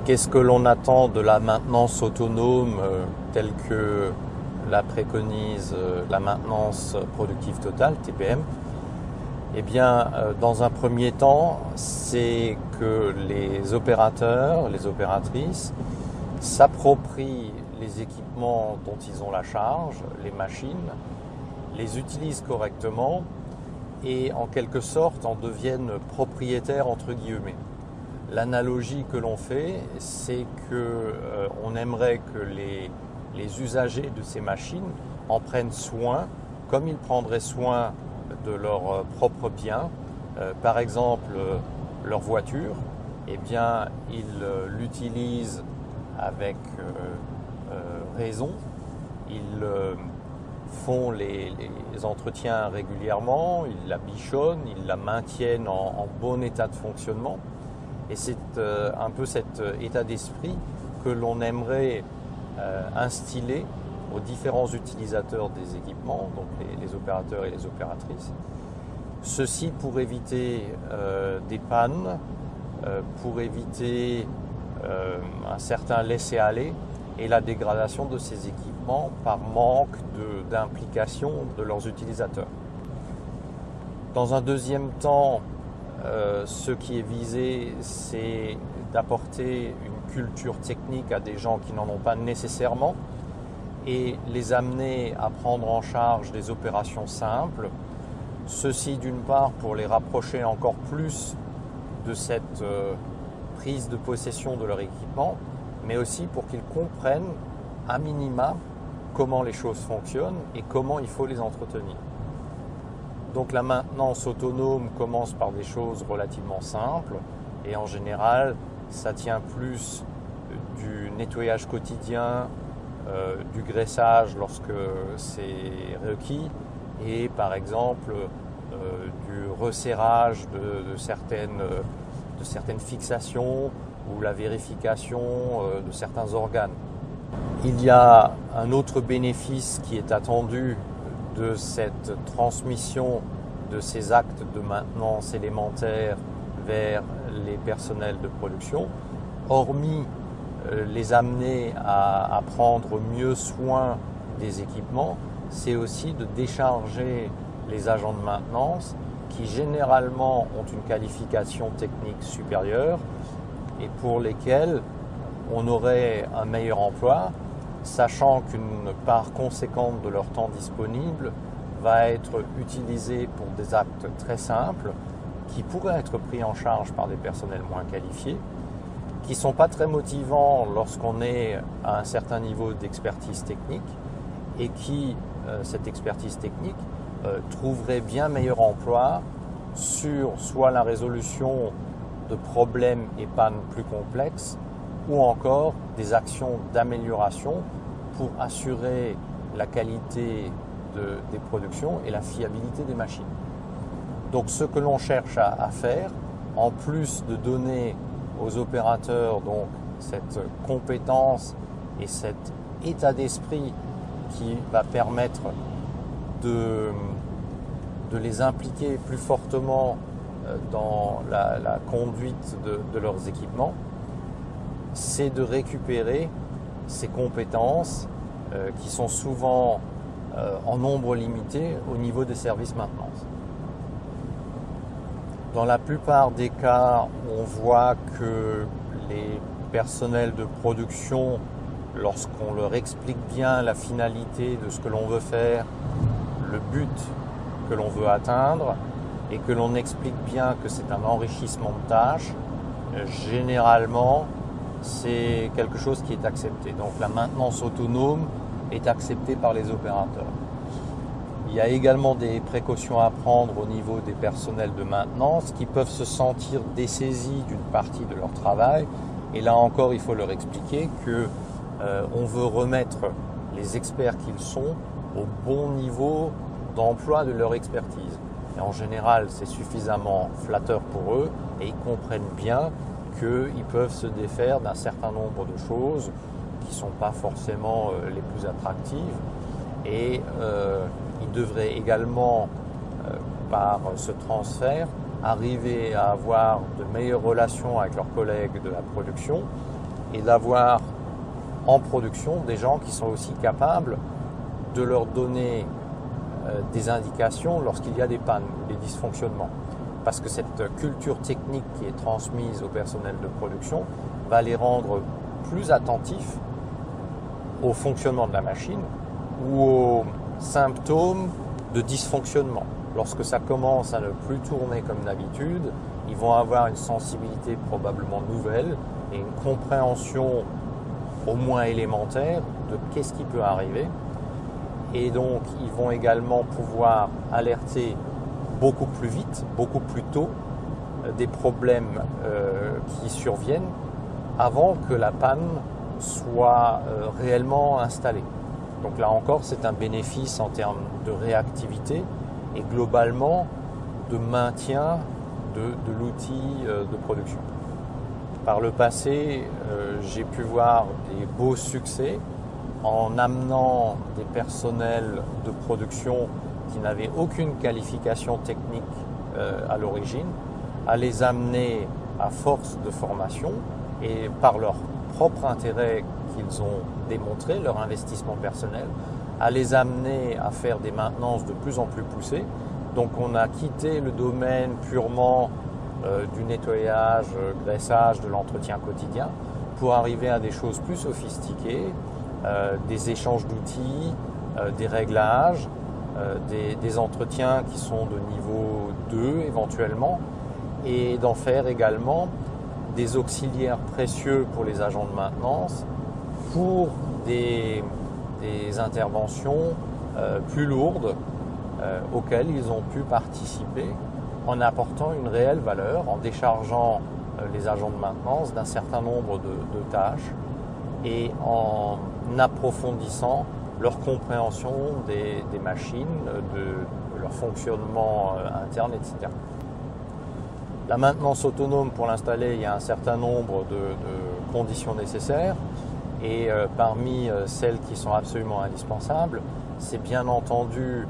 Qu'est-ce que l'on attend de la maintenance autonome telle que la préconise la maintenance productive totale, TPM? Eh bien, dans un premier temps, c'est que les opérateurs, les opératrices s'approprient les équipements dont ils ont la charge, les machines, les utilisent correctement et en quelque sorte en deviennent propriétaires entre guillemets. L'analogie que l'on fait, c'est qu'on aimerait que les usagers de ces machines en prennent soin comme ils prendraient soin de leurs propres biens. Par exemple, leur voiture, eh bien, ils l'utilisent avec raison. Ils font les entretiens régulièrement, ils la bichonnent, ils la maintiennent en bon état de fonctionnement. Et c'est un peu cet état d'esprit que l'on aimerait instiller aux différents utilisateurs des équipements, donc les opérateurs et les opératrices. Ceci pour éviter des pannes, pour éviter un certain laisser-aller et la dégradation de ces équipements par manque d'implication de leurs utilisateurs. Dans un deuxième temps, ce qui est visé, c'est d'apporter une culture technique à des gens qui n'en ont pas nécessairement et les amener à prendre en charge des opérations simples. Ceci d'une part pour les rapprocher encore plus de cette prise de possession de leur équipement, mais aussi pour qu'ils comprennent à minima comment les choses fonctionnent et comment il faut les entretenir. Donc la maintenance autonome commence par des choses relativement simples et en général ça tient plus du nettoyage quotidien, du graissage lorsque c'est requis et par exemple du resserrage de certaines fixations ou la vérification de certains organes. Il y a un autre bénéfice qui est attendu de cette transmission de ces actes de maintenance élémentaire vers les personnels de production, hormis les amener à prendre mieux soin des équipements, c'est aussi de décharger les agents de maintenance qui généralement ont une qualification technique supérieure et pour lesquels on aurait un meilleur emploi, sachant qu'une part conséquente de leur temps disponible va être utilisée pour des actes très simples qui pourraient être pris en charge par des personnels moins qualifiés, qui ne sont pas très motivants lorsqu'on est à un certain niveau d'expertise technique et qui, cette expertise technique, trouverait bien meilleur emploi sur soit la résolution de problèmes et pannes plus complexes ou encore des actions d'amélioration pour assurer la qualité des productions et la fiabilité des machines. Donc ce que l'on cherche à faire, en plus de donner aux opérateurs donc cette compétence et cet état d'esprit qui va permettre de les impliquer plus fortement dans la conduite de leurs équipements, c'est de récupérer ces compétences qui sont souvent en nombre limité au niveau des services maintenance. Dans la plupart des cas, on voit que les personnels de production, lorsqu'on leur explique bien la finalité de ce que l'on veut faire, le but que l'on veut atteindre, et que l'on explique bien que c'est un enrichissement de tâches, généralement, c'est quelque chose qui est accepté. Donc la maintenance autonome est acceptée par les opérateurs. Il y a également des précautions à prendre au niveau des personnels de maintenance qui peuvent se sentir dessaisis d'une partie de leur travail. Et là encore, il faut leur expliquer qu'on veut remettre les experts qu'ils sont au bon niveau d'emploi de leur expertise. Et en général, c'est suffisamment flatteur pour eux et ils comprennent bien qu'ils peuvent se défaire d'un certain nombre de choses qui ne sont pas forcément les plus attractives. Et ils devraient également, par ce transfert, arriver à avoir de meilleures relations avec leurs collègues de la production et d'avoir en production des gens qui sont aussi capables de leur donner des indications lorsqu'il y a des pannes, des dysfonctionnements. Parce que cette culture technique qui est transmise au personnel de production va les rendre plus attentifs au fonctionnement de la machine ou aux symptômes de dysfonctionnement. Lorsque ça commence à ne plus tourner comme d'habitude, ils vont avoir une sensibilité probablement nouvelle et une compréhension au moins élémentaire de qu'est-ce qui peut arriver. Et donc, ils vont également pouvoir alerter beaucoup plus vite, beaucoup plus tôt, des problèmes qui surviennent avant que la panne soit réellement installée. Donc là encore, c'est un bénéfice en termes de réactivité et globalement de maintien de l'outil de production. Par le passé, j'ai pu voir des beaux succès en amenant des personnels de production qui n'avaient aucune qualification technique à l'origine, à les amener à force de formation et par leur propre intérêt qu'ils ont démontré, leur investissement personnel, à les amener à faire des maintenances de plus en plus poussées. Donc on a quitté le domaine purement du nettoyage, graissage, de l'entretien quotidien pour arriver à des choses plus sophistiquées, des échanges d'outils, des réglages, des entretiens qui sont de niveau 2 éventuellement, et d'en faire également des auxiliaires précieux pour les agents de maintenance pour des interventions plus lourdes auxquelles ils ont pu participer en apportant une réelle valeur, en déchargeant les agents de maintenance d'un certain nombre de tâches et en approfondissant leur compréhension des machines, de leur fonctionnement interne, etc. La maintenance autonome, pour l'installer, il y a un certain nombre de conditions nécessaires et parmi celles qui sont absolument indispensables, c'est bien entendu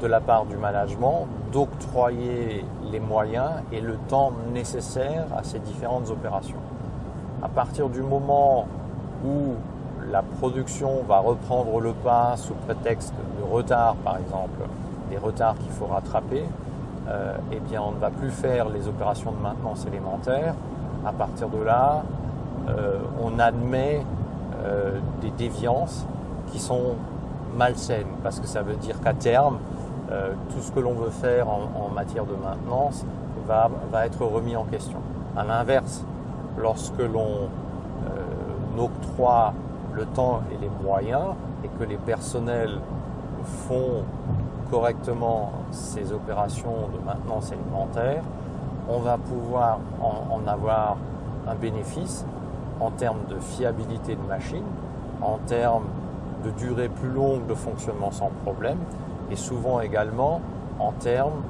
de la part du management d'octroyer les moyens et le temps nécessaire à ces différentes opérations. À partir du moment où la production va reprendre le pas sous prétexte de retard, par exemple, des retards qu'il faut rattraper, eh bien on ne va plus faire les opérations de maintenance élémentaire. À partir de là, on admet des déviances qui sont malsaines, parce que ça veut dire qu'à terme, tout ce que l'on veut faire en matière de maintenance va être remis en question. À l'inverse, lorsque l'on octroie le temps et les moyens et que les personnels font correctement ces opérations de maintenance élémentaire, on va pouvoir en avoir un bénéfice en termes de fiabilité de machine, en termes de durée plus longue de fonctionnement sans problème et souvent également en termes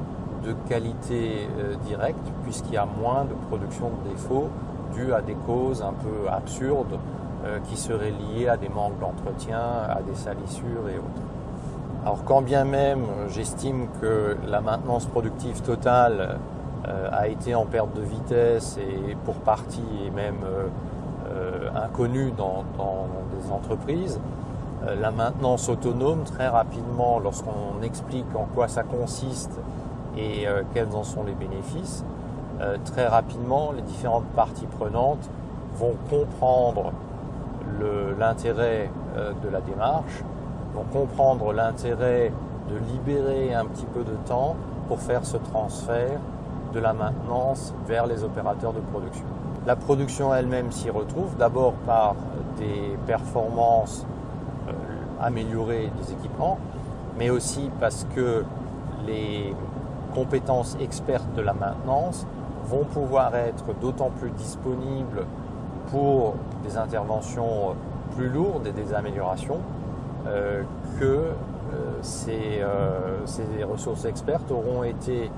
de qualité directe puisqu'il y a moins de production de défauts dus à des causes un peu absurdes qui seraient liées à des manques d'entretien, à des salissures et autres. Alors quand bien même j'estime que la maintenance productive totale a été en perte de vitesse et pour partie et même inconnue dans des entreprises, la maintenance autonome, très rapidement, lorsqu'on explique en quoi ça consiste et quels en sont les bénéfices, très rapidement, les différentes parties prenantes vont comprendre l'intérêt de la démarche, vont comprendre l'intérêt de libérer un petit peu de temps pour faire ce transfert de la maintenance vers les opérateurs de production. La production elle-même s'y retrouve d'abord par des performances améliorées des équipements, mais aussi parce que les compétences expertes de la maintenance vont pouvoir être d'autant plus disponibles pour des interventions plus lourdes et des améliorations que ces ressources expertes auront été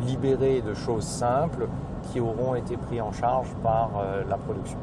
libérées de choses simples qui auront été prises en charge par la production.